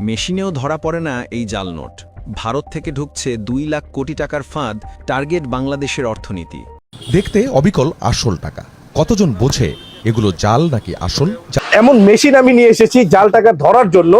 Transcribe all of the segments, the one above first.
মেশিনেও ধরা পড়ে না এই জাল নোট। ভারত থেকে ঢুকছে 2 লাখ কোটি টাকার ফাঁদ, টার্গেট বাংলাদেশের অর্থনীতি। দেখতে অবিকল আসল টাকা, কতজন বোঝে এগুলো জাল নাকি আসল? এমন মেশিন আমি নিয়ে এসেছি জাল টাকা ধরার জন্য,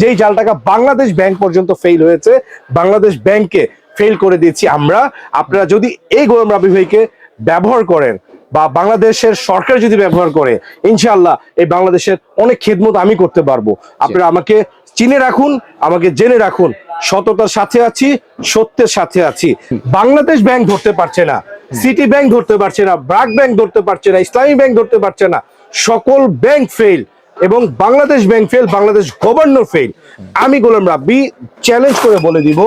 যেই জাল টাকা বাংলাদেশ ব্যাংক পর্যন্ত ফেল হয়েছে, বাংলাদেশ ব্যাংকে ফেল করে দিয়েছি আমরা। আপনারা যদি এই গোলাম রাব্বি ভাইকে ব্যবহার করেন বা বাংলাদেশের সরকার যদি ব্যবহার করে, ইনশাআল্লাহ এই বাংলাদেশের অনেক খেদমত আমি করতে পারবো। আপনারা আমাকে চিনে রাখুন, আমাকে জেনে রাখুন, সততার সাথে আছি, সত্যের সাথে আছি। বাংলাদেশ ব্যাংক ধরতে পারছে না, সিটি ব্যাংক ধরতে পারছে না, ব্র্যাক ব্যাংক ধরতে পারছে না, ইসলামী ব্যাংক ধরতে পারছে না, সকল ব্যাংক ফেল এবং Bangladesh bank fail, Bangladesh governor fail. আমি গোলাম রাব্বি চ্যালেঞ্জ করে বলে দিব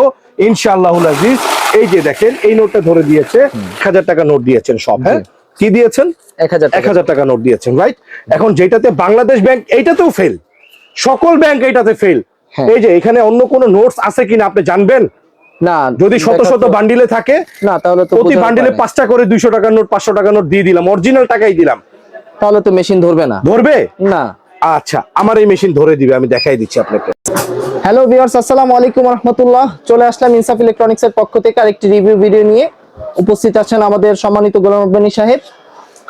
ইনশাআল্লাহুল আজিজ। এই যে দেখেন এই নোটটা ধরে দিয়েছে, 1000 টাকা নোট দিয়েছেন সব। হ্যাঁ, কি দিয়েছেন? 1000 টাকা নোট দিয়েছেন, রাইট? এখন যেটাতে বাংলাদেশ ব্যাংক এইটাতেও ফেল, সকল ব্যাংক এইটাতে ফেল। এই যে এখানে অন্য কোনো নোটস আছে কিনা আপনি জানবেন না? যদি শত শত বান্ডিলে থাকে না, তাহলে তো প্রতি বান্ডিলে 5টা করে 200 টাকার নোট, 500 টাকার নোট দিয়ে দিলাম, অরিজিনাল টাকাই দিলাম, তাহলে তো মেশিন ধরবে না। ধরবে না। আচ্ছা, আমার এই মেশিন ধরে দিবে, আমি দেখাই দিচ্ছি আপনাকে। হ্যালো ভিউয়ার্স, আসসালামু আলাইকুম রাহমাতুল্লাহ। চলে আসলাম ইনসাফ ইলেকট্রনিক্স এর পক্ষ থেকে আরেকটি রিভিউ ভিডিও নিয়ে। উপস্থিত আছেন আমাদের সম্মানিত গোলাম রাব্বানী সাহেব।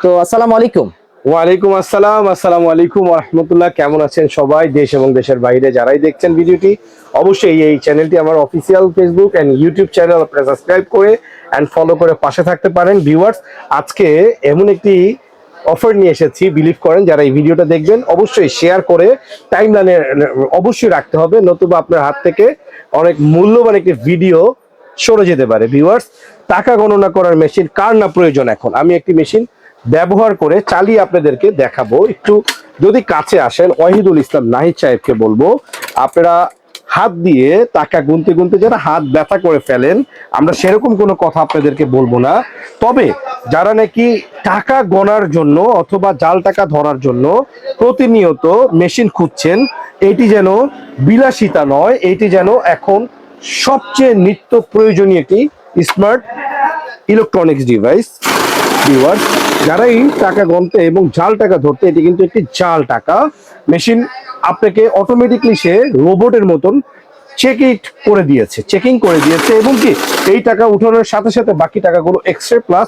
তো আসসালামু আলাইকুম। ওয়ালাইকুম আসসালাম, আসসালামু আলাইকুম ওয়া রাহমাতুল্লাহ। কেমন আছেন সবাই, দেশ এবং দেশের বাইরে যারাই দেখছেন ভিডিওটি? অবশ্যই এই চ্যানেলটি আমার official Facebook and YouTube channel, আপনারা সাবস্ক্রাইব করে এন্ড ফলো করে পাশে থাকতে পারেন। ভিউয়ার্স, আজকে এমন একটি অফার নিয়ে এসেছি, বিলিভ করেন যারা এই ভিডিওটা দেখবেন অবশ্যই শেয়ার করে টাইমলাইনে অবশ্যই রাখতে হবে, নতুবা আপনার হাত থেকে অনেক মূল্যবান একটি ভিডিও সরে যেতে পারে। ভিউয়ার্স, টাকা গণনা করার মেশিন কার না প্রয়োজন? এখন আমি একটি মেশিন ব্যবহার করে চালিয়ে আপনাদেরকে দেখাবো। একটু যদি কাছে আসেন, ওয়াহিদুল ইসলাম নাহিদ সাহেবকে বলবো, আপনারা হাত দিয়ে টাকা গুনতে গুনতে যারা হাত ব্যথা করে ফেলেন, আমরা সেরকম কোনো কথা আপনাদেরকে বলবো না। তবে যারা নাকি টাকা গণার জন্য অথবা জাল টাকা ধরার জন্য প্রতিনিয়ত মেশিন খুঁজছেন, এটি যেন বিলাসিতা নয়, এটি যেন এখন সবচেয়ে নিত্য প্রয়োজনীয় একটি স্মার্ট ইলেকট্রনিক্স ডিভাইস। ভিউয়ার্স, যারাই টাকা গণতে এবং জাল টাকা ধরতে, এটি কিন্তু একটি জাল টাকা মেশিন। আপনাকে অটোমেটিকলি সে রোবটের মতন চেকিং করে দিয়েছে এবং কি এই টাকা উঠানোর সাথে সাথে বাকি টাকাগুলো এক্সরে প্লাস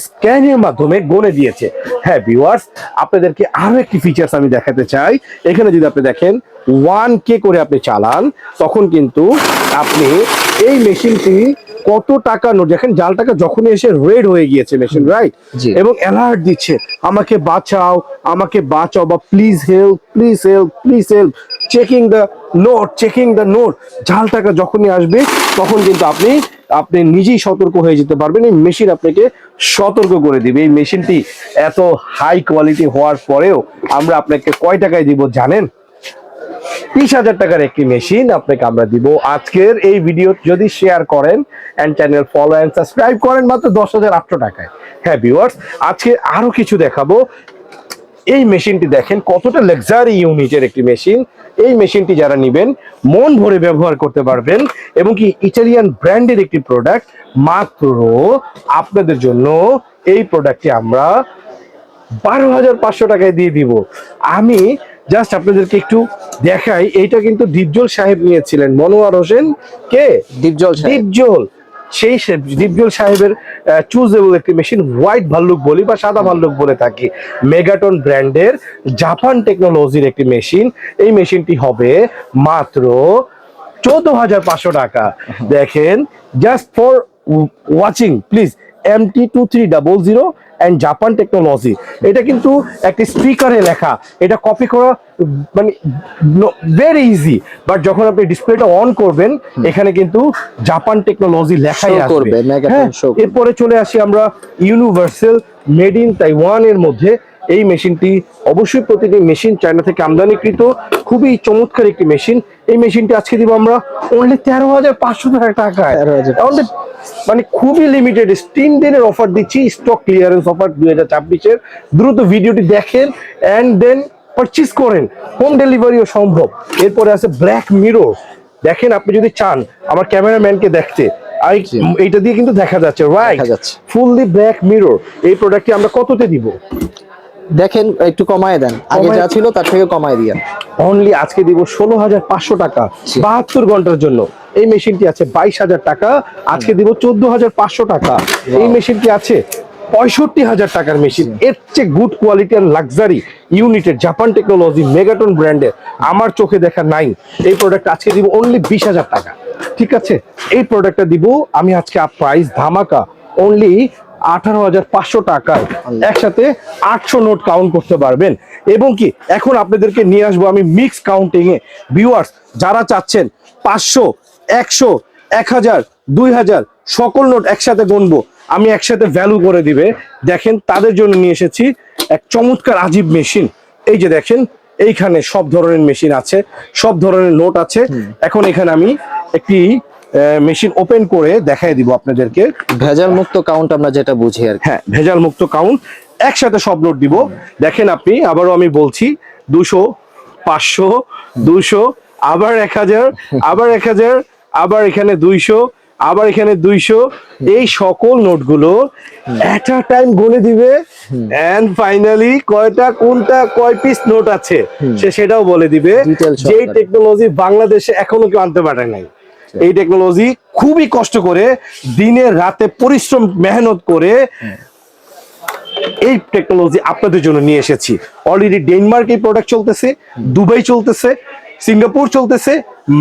স্ক্যানের মাধ্যমে গণে দিয়েছে। হ্যাঁ ভিউয়ার্স, আপনাদেরকে আরো একটি ফিচার্স আমি দেখাতে চাই। এখানে যদি আপনি দেখেন 1K করে আপনি চালান, তখন কিন্তু আপনি এই মেশিনটি কত টাকা নোট দেখেন, জাল টাকা যখন এসে রেড হয়ে গিয়েছে মেশিন, রাইট? এবং অ্যালার্ট দিচ্ছে, আমাকে বাঁচাও, আমাকে বাঁচাও, বা please help, please help, please help, checking the note. জাল টাকা যখনই আসবে তখন কিন্তু আপনি নিজেই সতর্ক হয়ে যেতে পারবেন। এই মেশিন আপনাকে সতর্ক করে দিবে। এই মেশিনটি এত হাই কোয়ালিটি হওয়ার পরেও আমরা আপনাকে কয় টাকায় দিব জানেন? 30,000 টাকার একটি মেশিন আপনাকে আমরা দিব। আজকের এই ভিডিও যদি শেয়ার করেন and channel follow and subscribe করেন, মাত্র 10,800 টাকায়। হ্যাঁ ভিউয়ার্স, আজকে আরো কিছু দেখাবো। এই মেশিনটি দেখেন কতটা লাক্সারি ইউনিটের একটি মেশিন। এই মেশিনটি যারা নেবেন মন ভরে ব্যবহার করতে পারবেন এবং কি ইটালিয়ান ব্র্যান্ডের একটি প্রোডাক্ট। মাত্র আপনাদের জন্য এই প্রোডাক্টটি আমরা 12,500 টাকায় দিয়ে দিব। আমি জাস্ট আপনাদেরকে একটু দেখাই, এইটা কিন্তু দীপজল সাহেব নিয়েছিলেন, মনোয়ার হোসেন কে দীপজল সেই দীপজল সাহেবের চুজেবল একটি মেশিন, হোয়াইট ভাল্লুক বলি বা সাদা ভাল্লুক বলে থাকি, মেগাটন ব্র্যান্ডের জাপান টেকনোলজির একটি মেশিন। এই মেশিনটি হবে মাত্র 14,500 টাকা। দেখেন, just for watching please MT2300 and Japan technology. এটা কিন্তু একটা স্পিকারে লেখা, এটা কপি করা মানে ভেরি ইজি, বাট যখন আপনি ডিসপ্লেটা অন করবেন এখানে কিন্তু জাপান টেকনোলজি লেখাই আসবে। এরপরে চলে আসি আমরা ইউনিভার্সাল মেড ইন তাইওয়ান এর মধ্যে। এই মেশিনটি অবশ্যই প্রতিটি মেশিন চায়না থেকে আমদানিকৃত, খুবই চমৎকার একটি মেশিন। এই মেশিনটি আজকে দিব আমরা অনলি 13,500 টাকায়। মানে খুবই লিমিটেড 3 দিনের অফার দিচ্ছি, স্টক ক্লিয়ারেন্স অফার 2024-এর। দ্রুত ভিডিওটি দেখেন এন্ড দেন পারচেজ করেন, হোম ডেলিভারিও সম্ভব। এরপরে আছে ব্ল্যাক মিরর। দেখেন, আপনি যদি চান আমার ক্যামেরাম্যানকে দেখতে, এইটা দিয়ে কিন্তু দেখা যাচ্ছে, রাইট? Fully black mirror. এই প্রোডাক্টটি আমরা কততে দিব? দেখেন একটু কমায় দেন, আগে যা ছিল তার থেকে কমায় দিয়েন। অনলি আজকে দিব 16,500 টাকা 72 ঘন্টার জন্য। এই মেশিনটি আছে 22,000 টাকা, আজকে দিব 14,500 টাকা। এই মেশিনটি আছে 65,000 টাকার মেশিন। এর চেয়ে গুড কোয়ালিটি আর luxury united Japan technology megaton ব্র্যান্ডের আমার চোখে দেখা নাই। এই প্রোডাক্ট আজকে দিব অনলি 20,000 টাকা। ঠিক আছে, এই প্রোডাক্টটা দিব আমি আজকে প্রাইস ধামাকা অনলি 18,500 টাকায়। একসাথে 800 নোট কাউন্ট করতে পারবেন। এবং কি এখন আপনাদেরকে নিয়ে আসবো আমি মিক্স কাউন্টিং এ। ভিউয়ার্স যারা চাচ্ছেন 500, 100, 1000, 2000 সকল নোট একসাথে গুনবো, আমি একসাথে ভ্যালু করে দিবে, দেখেন তাদের জন্য নিয়ে এসেছি এক চমৎকার আজীব মেশিন। এই যে দেখেন এইখানে সব ধরনের মেশিন আছে, সব ধরনের নোট আছে। এখন এখানে আমি একটি মেশিন ওপেন করে দেখাই দিব আপনাদেরকে। ভেজাল মুক্ত কাউন্ট আমরা যেটা বুঝি আর কি। হ্যাঁ, ভেজাল মুক্ত কাউন্ট, একসাথে সব নোট দিব। দেখেন আপনি, আবারও আমি বলছি 200, 500, 200, আবার 1000, আবার 1000, আবার এখানে 200, আবার এখানে 200। এই সকল নোটগুলো এট আ টাইম গুনে দিবে। এন্ড ফাইনালি কয়টা কোনটা কয় পিস নোট আছে সে সেটাও বলে দিবে। Detail যে সহকারে। টেকনোলজি বাংলাদেশে এখনো কেউ আনতে পারে নাই। এই টেকনোলজি খুবই কষ্ট করে দিনে রাতে পরিশ্রম মেহনত করে এই টেকনোলজি আপনাদের জন্য নিয়ে এসেছি। অলরেডি ডেনমার্ক এই প্রোডাক্ট চলতেছে, দুবাই চলতেছে, সিঙ্গাপুর চলতেছে,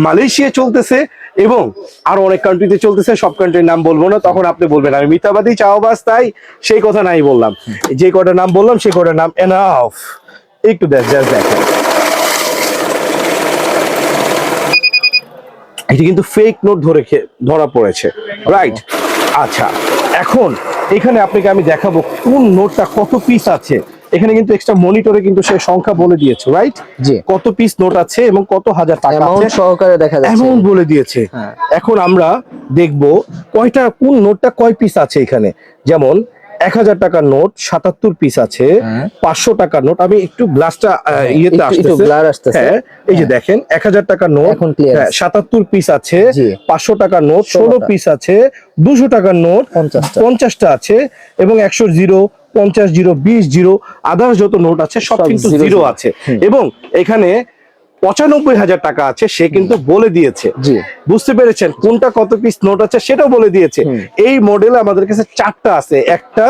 মালয়েশিয়া চলতেছে এবং আরো অনেক কান্ট্রিতে চলতেছে। সব কান্ট্রির নাম বলবো না, তখন আপনি বলবেন আমি মিথ্যাবাদী চাওয়াবাজ, তাই সেই কথা নাই বললাম। যে কটা নাম বললাম সেই কটার নাম এনাফ। একটু দেখেন, এটি কিন্তু ফেক নোট ধরা পড়েছে, রাইট? আচ্ছা, এখন এখানে আপনাকে আমি দেখাবো কোন নোটটা কত পিস আছে। এখানে কিন্তু এক্সট্রা মনিটরে কিন্তু সে সংখ্যা বলে দিয়েছে, রাইট? জি। কত পিস নোট আছে এবং কত হাজার টাকা অ্যামাউন্ট আছে সহকারে দেখা যাচ্ছে। অ্যামাউন্ট বলে দিয়েছে। হ্যাঁ। এখন আমরা দেখব কয়টা কোন নোটটা কয় পিস আছে এখানে। যেমন 1000 টাকার নোট 77 পিস আছে, 500 টাকার নোট, আমি একটু গ্লাসটা ইয়েতে একটু আসতেছে, ব্লার আসতেছে। হ্যাঁ এই যে দেখেন 1000 টাকার নোট এখন clear আছে। 77 পিস আছে, জি। 500 টাকার নোট 16 পিস আছে, 200 টাকার নোট 50টা আছে এবং 100 জিরো, 50 জিরো, 20 জিরো, আদার্স যত নোট আছে সব কিন্তু zero জিরো zero। আছে। এবং এখানে 95,000 টাকা আছে, সে কিন্তু বলে দিয়েছে। জি। বুঝতে পেরেছেন কোনটা কত পিস নোট আছে সেটাও বলে দিয়েছে। এই মডেল আমাদের কাছে 4টা আছে, 1টা,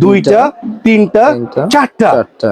2টা, 3টা, 4টা।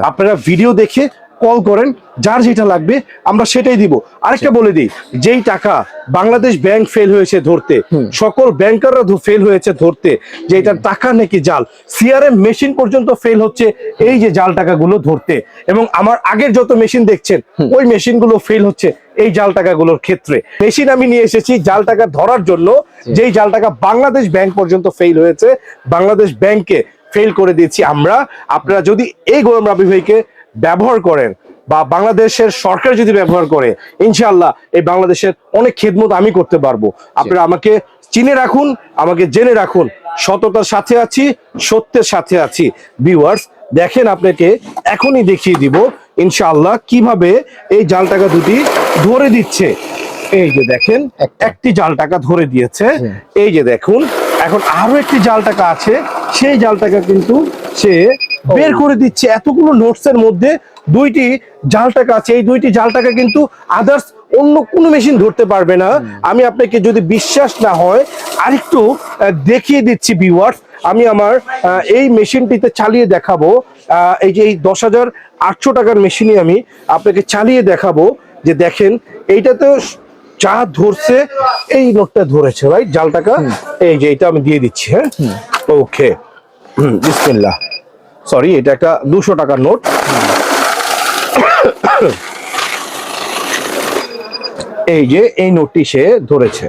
আপনারা ভিডিও দেখে কল করেন, যার যেটা লাগবে আমরা সেটাই দিব। আরেকটা বলে দিই, যেই টাকা বাংলাদেশ ব্যাংক ফেল হয়েছে ধরতে, সকল ব্যাংকাররা ফেল হয়েছে ধরতে, যে এটা টাকা নাকি জাল, সিআরএম মেশিন পর্যন্ত ফেল হচ্ছে এই যে জাল টাকাগুলো ধরতে। এবং আমার আগের যত মেশিন দেখছেন ওই মেশিনগুলো ফেল হচ্ছে এই জাল টাকাগুলোর ক্ষেত্রে। মেশিন আমি নিয়ে এসেছি জাল টাকা ধরার জন্য, যেই জাল টাকা বাংলাদেশ ব্যাংক পর্যন্ত ফেল হয়েছে, বাংলাদেশ ব্যাংকে ফেল করে দিয়েছি আমরা। আপনারা যদি এই গোলাম রাব্বি ভাইকে ব্যবহার করেন বা বাংলাদেশের সরকার যদি ব্যবহার করে, ইনশাআল্লাহ এই বাংলাদেশের অনেক খেদমত আমি করতে পারবো। আপনারা আমাকে চিনে রাখুন, আমাকে জেনে রাখুন, সততার সাথে আছি, সত্যের সাথে আছি। ভিউয়ার্স দেখেন, আপনাকে এখনই দেখিয়ে দিব ইনশাআল্লাহ কিভাবে এই জাল টাকা দুটি ধরে দিচ্ছে। এই যে দেখেন একটি জাল টাকা ধরে দিয়েছে, এই যে দেখুন। এখন আরো একটি জাল টাকা আছে, সেই জাল টাকা কিন্তু সে বের করে দিচ্ছে। এতগুলো নোটস এর মধ্যে 2টি জাল টাকা আছে, এই 2টি জাল টাকা কিন্তু আদার্স অন্য কোনো মেশিন ধরতে পারবে না। আমি আপনাকে যদি বিশ্বাস না হয় আরেকটু দেখিয়ে দিচ্ছি ভিউয়ার্স। আমি আমার এই মেশিনটিতে চালিয়ে দেখাবো। এই যে এই 10,800 টাকার মেশিনে আমি আপনাকে চালিয়ে দেখাবো যে দেখেন এইটাতেও যা ধরছে এই নোটটা ধরেছে, রাইট? জাল টাকা এই যে এটা আমি দিয়ে দিচ্ছি। হ্যাঁ, ওকে, বিসমিল্লাহ। সরি, এটা একটা 200 টাকার নোট। এই যে এই নোটটি সে ধরেছে,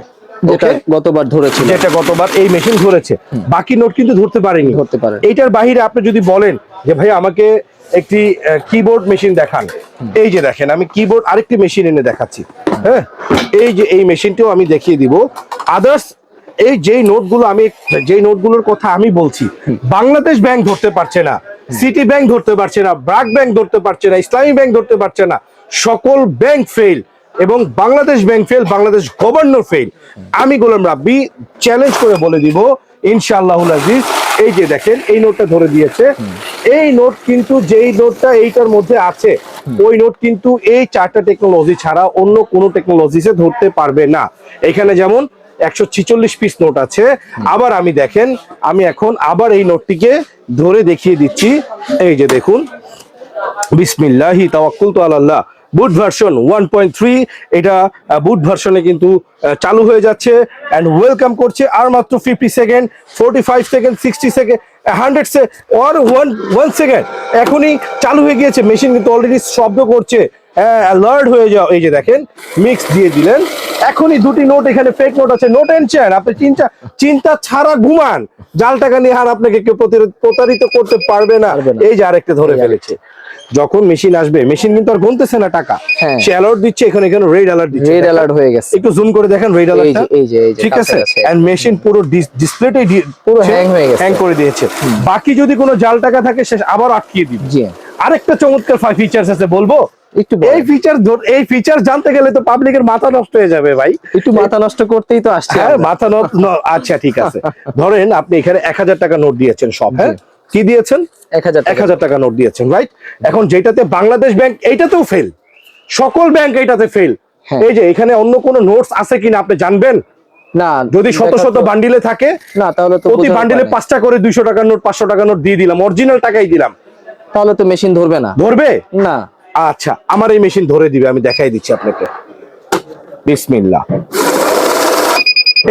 যেটা গতবার ধরেছিল, যেটা গতবার এই মেশিন ধরেছে। বাকি নোট কিন্তু ধরতে পারেনি। ধরতে পারে। এইটার বাইরে আপনি যদি বলেন যে ভাই আমাকে একটি কিবোর্ড মেশিন দেখান, এই যে দেখেন আমি কিবোর্ড আরেকটি মেশিন এনে দেখাচ্ছি। হ্যাঁ, এই যে এই মেশিনটিও আমি দেখিয়ে দিব। আদার্স এই যেই নোটগুলো আমি যেই নোটগুলোর কথা আমি বলছি, বাংলাদেশ ব্যাংক ধরতে পারছে না, সিটি ব্যাংক ধরতে পারছে না, ব্র্যাক ব্যাংক ধরতে পারছে না, ইসলামী ব্যাংক ধরতে পারছে না, সকল ব্যাংক ফেল এবং Bangladesh bank fail, Bangladesh governor fail. আমি গোলাম রাব্বি চ্যালেঞ্জ করে বলে দিব ইনশাআল্লাহুল আজিজ। এই যে দেখেন এই নোটটা ধরে দিয়েছে, এই নোট কিন্তু যেই নোটটা এইটার মধ্যে আছে ওই নোট কিন্তু এই চারটা টেকনোলজি ছাড়া অন্য কোনো টেকনোলজিসে ধরতে পারবে না। এখানে যেমন 146 পিস নোট আছে। আবার আমি দেখেন, আমি এখন আবার এই নোটটিকে ধরে দেখিয়ে দিচ্ছি। এই যে দেখুন, বিসমিল্লাহি তাওয়াক্কুলতু আলাল্লাহ, বুট ভার্সন 1.3, এটা বুট ভার্সনে কিন্তু চালু হয়ে যাচ্ছে এন্ড ওয়েলকাম করছে আর মাত্র 50 সেকেন্ড, 45 সেকেন্ড, 60 সেকেন্ড, 100 সে আর 1 সেকেন্ড এখনই চালু হয়ে গিয়েছে। মেশিন কিন্তু অলরেডি শব্দ করছে, অ্যালার্ট হয়ে যাও। এই যে দেখেন, মিক্স দিয়ে দিলেন, এখনই দুটি নোট এখানে ফেক নোট আছে। নোট এনচেন, আপনি চিন্তা ছাড়া ঘুমান, জাল টাকা নিয়ে আর আপনাকে কেউ প্রতারিত করতে পারবে না। এই যে আরেকটা ধরে ফেলেছে। যখন মেশিন আসবে, মেশিন কিন্তু আর গুনতেছে না টাকা, সে অ্যালার্ট দিচ্ছে। এখানে রেড অ্যালার্ট দিচ্ছে, রেড অ্যালার্ট হয়ে গেছে। একটু জুম করে দেখেন রেড অ্যালার্টটা, এই যে ঠিক আছে। এন্ড মেশিন পুরো ডিসপ্লেটাই পুরো হ্যাং হয়ে গেছে, হ্যাং করে দিয়েছে। বাকি যদি কোনো জাল টাকা থাকে সে আবার আটকিয়ে দিবে। জি, আরেকটা চমৎকার ফিচার্স আছে, বলবো একটু এই ফিচার জানতে গেলে তো পাবলিকের মাথা নষ্ট হয়ে যাবে ভাই। একটু মাথা নষ্ট করতেই তো আসছে। হ্যাঁ, মাথা নষ্ট। আচ্ছা ঠিক আছে, ধরেন আপনি এখানে 1000 টাকা নোট দিয়েছেন সব, হ্যাঁ কি দিয়েছেন, 1000 টাকা নোট দিয়েছেন, রাইট। এখন যেটাতে বাংলাদেশ ব্যাংক, এইটাতেও ফেল, সকল ব্যাংক এইটাতে ফেল। এই যে এখানে অন্য কোনো নোটস আছে কিনা আপনি জানবেন না, যদি শত শত বান্ডিলে থাকে না তাহলে তো প্রতি বান্ডিলে 5টা করে 200 টাকার নোট, 500 টাকার নোট দিয়ে দিলাম, অরিজিনাল টাকাই দিলাম, তাহলে তো মেশিন ধরবে না। ধরবে না। আচ্ছা, আমার এই মেশিন ধরে দিবে, আমি দেখাই দিচ্ছি আপনাকে। বিসমিল্লাহ,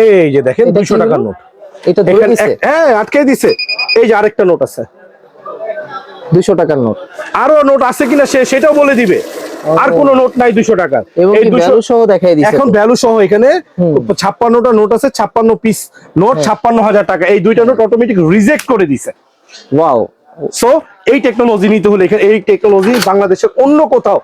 এই যে দেখেন 200 টাকার নোট, এটা ধরে দিছে। হ্যাঁ, আটকে দিছে। এই যে আরেকটা নোট আছে, 200 টাকার নোট। আরো নোট আছে কিনা সেটাও বলে দিবে। আর কোনো নোট নাই 200 টাকার, এই ভ্যালু সহ দেখাই দিছে। এখন ভ্যালু সহ এখানে 56টা নোট আছে, 56 পিস নোট, 56,000 টাকা। এই দুইটা নোট অটোমেটিক রিজেক্ট করে দিছে। ওয়াও। সো এই টেকনোলজি নিতে হলে এখানে, এই টেকনোলজি বাংলাদেশের অন্য কোথাও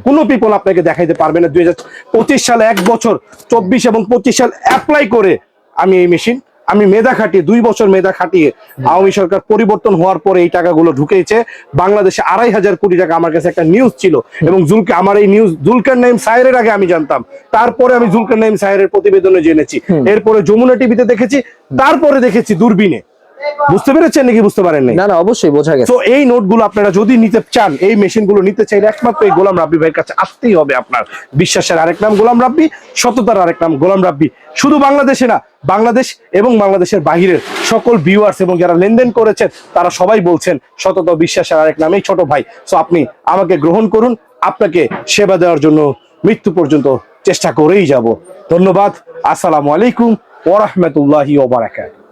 কোনো পিপল আপনাকে দেখাইতে পারবে না। 2025 সালে 1 বছর, 24 এবং 25 সাল অ্যাপ্লাই করে আমি এই মেশিন, আমি মেধা খাটিয়ে 2 বছর মেধা খাটিয়ে আওয়ামী সরকার পরিবর্তন হওয়ার পরে এই টাকাগুলো ঢুকেছে বাংলাদেশে। 2,500 কোটি টাকা। আমার কাছে একটা নিউজ ছিল এবং আমার এই নিউজ জুলকার নাইম সাহেরের আগে আমি জানতাম, তারপরে আমি জুলকার নাইম সাহেরের প্রতিবেদনে জেনেছি, এরপরে যমুনা টিভিতে দেখেছি, তারপরে দেখেছি দূরবীনে। বুঝতে পেরেছেন নাকি বুঝতে পারেন নাই? না, অবশ্যই বোঝা গেছে। তো এই নোটগুলো আপনারা যদি নিতে চান, এই মেশিনগুলো নিতে চাইলে একমাত্র এই গোলাম রাব্বি ভাইয়ের কাছে আসতেই হবে। আপনার বিশ্বাসের আরেক নাম গোলাম রাব্বি, সততার আরেক নাম গোলাম রাব্বি। শুধু বাংলাদেশে না, বাংলাদেশ এবং বাংলাদেশের বাহিরের সকল ভিউয়ার্স এবং যারা লেনদেন করেছেন তারা সবাই বলছেন সততা বিশ্বাসের আরেক নাম এই ছোট ভাই। সো আপনি আমাকে গ্রহণ করুন, আপনাকে সেবা দেওয়ার জন্য মৃত্যু পর্যন্ত চেষ্টা করেই যাব। ধন্যবাদ। আসসালামু আলাইকুম ওয়া রাহমাতুল্লাহি ওয়া বারাকাতুহু।